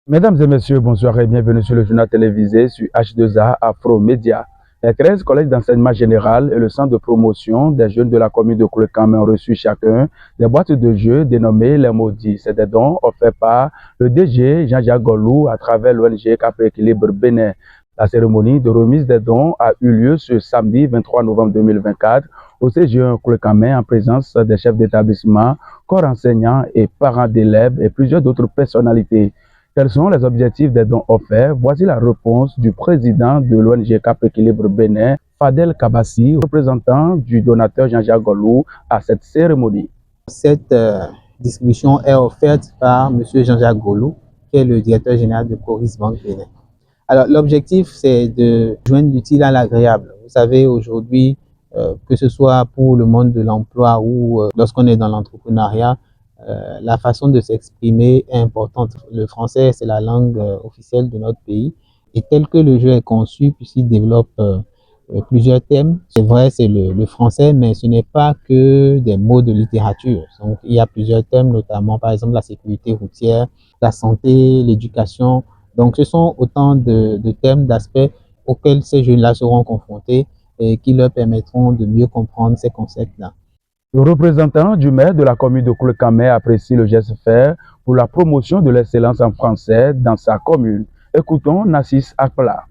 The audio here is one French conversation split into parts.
Mesdames et messieurs, bonsoir et bienvenue sur le journal télévisé sur H2A Afro Média. Les 13 collèges d'enseignement général et le centre de promotion des jeunes de la commune de Koulekame ont reçu chacun des boîtes de jeux dénommées Les Maudits. C'est des dons offerts par le DG Jean-Jacques Golou à travers l'ONG Cap Équilibre Bénin. La cérémonie de remise des dons a eu lieu ce samedi 23 novembre 2024 au CGE Koulekame en présence des chefs d'établissement, corps enseignants et parents d'élèves et plusieurs autres personnalités. Quels sont les objectifs des dons offerts? Voici la réponse du président de l'ONG Cap Équilibre Bénin, Fadel Kabassi, représentant du donateur Jean-Jacques Golou à cette cérémonie. Cette distribution est offerte par M. Jean-Jacques Golou, qui est le directeur général de Coris Banque Bénin. Alors, l'objectif, c'est de joindre l'utile à l'agréable. Vous savez, aujourd'hui, que ce soit pour le monde de l'emploi ou lorsqu'on est dans l'entrepreneuriat, la façon de s'exprimer est importante. Le français, c'est la langue officielle de notre pays. Et tel que le jeu est conçu, puisqu'il développe plusieurs thèmes. C'est vrai, c'est le français, mais ce n'est pas que des mots de littérature. Donc, il y a plusieurs thèmes, notamment, par exemple, la sécurité routière, la santé, l'éducation. Donc, ce sont autant de thèmes, d'aspects auxquels ces jeunes-là seront confrontés et qui leur permettront de mieux comprendre ces concepts-là. Le représentant du maire de la commune de Koulekame apprécie le geste fait pour la promotion de l'excellence en français dans sa commune. Écoutons Nassis Akpla.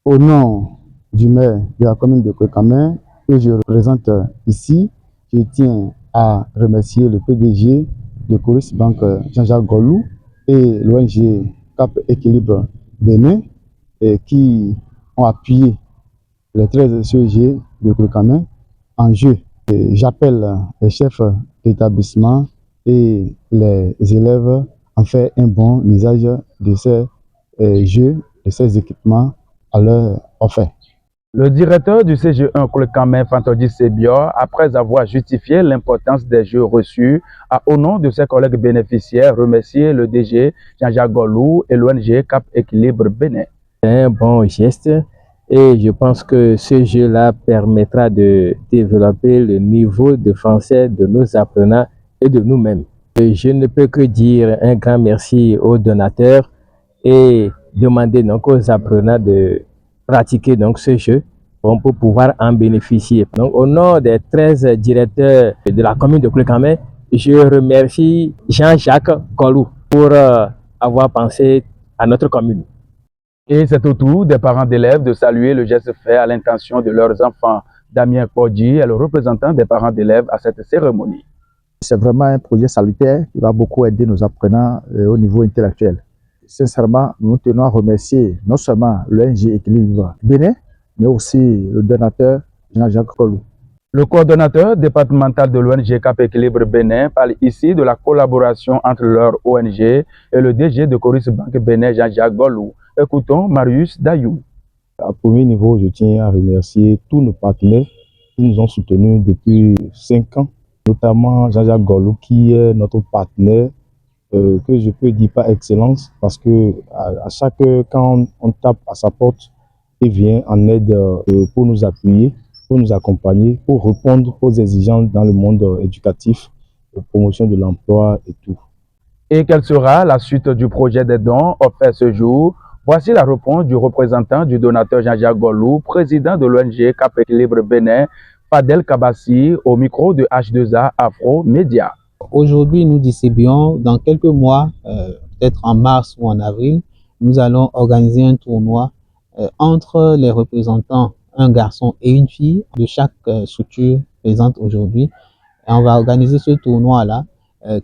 Au nom du maire de la commune de Koulekame, que je représente ici, je tiens à remercier le PDG de Coris Banque Jean-Jacques Golou et l'ONG Cap Équilibre Bénin qui ont appuyé les 13 CEG de Koulekame en jeu. J'appelle les chefs d'établissement et les élèves à faire un bon usage de ces jeux, de ces équipements à leur offert. Le directeur du CGE Koulekame, Fantodi Sebior, après avoir justifié l'importance des jeux reçus, a au nom de ses collègues bénéficiaires remercié le DG Jean-Jacques Golou et l'ONG Cap Équilibre Bénin. C'est un bon geste et je pense que ce jeu-là permettra de développer le niveau de français de nos apprenants et de nous-mêmes. Je ne peux que dire un grand merci aux donateurs et demander donc aux apprenants de pratiquer donc ce jeu pour pouvoir en bénéficier. Donc, au nom des 13 directeurs de la commune de Koulekame, je remercie Jean-Jacques Golou pour avoir pensé à notre commune. Et c'est au tour des parents d'élèves de saluer le geste fait à l'intention de leurs enfants. Damien Podji est le représentant des parents d'élèves à cette cérémonie. C'est vraiment un projet salutaire qui va beaucoup aider nos apprenants au niveau intellectuel. Sincèrement, nous tenons à remercier non seulement l'ONG Équilibre Bénin, mais aussi le donateur Jean-Jacques Golou. Le coordonnateur départemental de l'ONG Cap Équilibre Bénin parle ici de la collaboration entre leur ONG et le DG de Coris Banque Bénin, Jean-Jacques Golou. Écoutons Marius Dayou. À premier niveau, je tiens à remercier tous nos partenaires qui nous ont soutenus depuis 5 ans, notamment Jean-Jacques Golou qui est notre partenaire, que je peux dire par excellence, parce que à chaque quand on tape à sa porte, il vient en aide pour nous appuyer, pour nous accompagner, pour répondre aux exigences dans le monde éducatif, de promotion de l'emploi et tout. Et quelle sera la suite du projet des dons offert ce jour? Voici la réponse du représentant du donateur Jean-Jacques Golou, président de l'ONG Cap Équilibre Bénin, Fadel Kabassi, au micro de H2A Afro Média. Aujourd'hui, nous distribuons dans quelques mois, peut-être en mars ou en avril, nous allons organiser un tournoi entre les représentants, un garçon et une fille de chaque structure présente aujourd'hui. Et on va organiser ce tournoi-là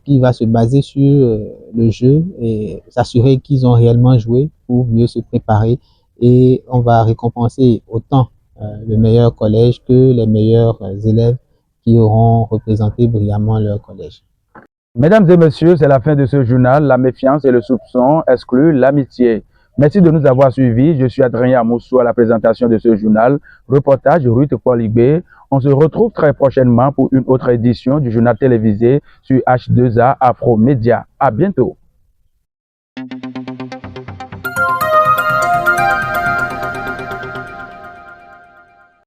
qui va se baser sur le jeu et s'assurer qu'ils ont réellement joué pour mieux se préparer. Et on va récompenser autant le meilleur collège que les meilleurs élèves qui auront représenté brillamment leur collège. Mesdames et messieurs, c'est la fin de ce journal. La méfiance et le soupçon excluent l'amitié. Merci de nous avoir suivis. Je suis Adrien Amoussou à la présentation de ce journal. Reportage Ruth Polibé. On se retrouve très prochainement pour une autre édition du journal télévisé sur H2A Afro Média. À bientôt.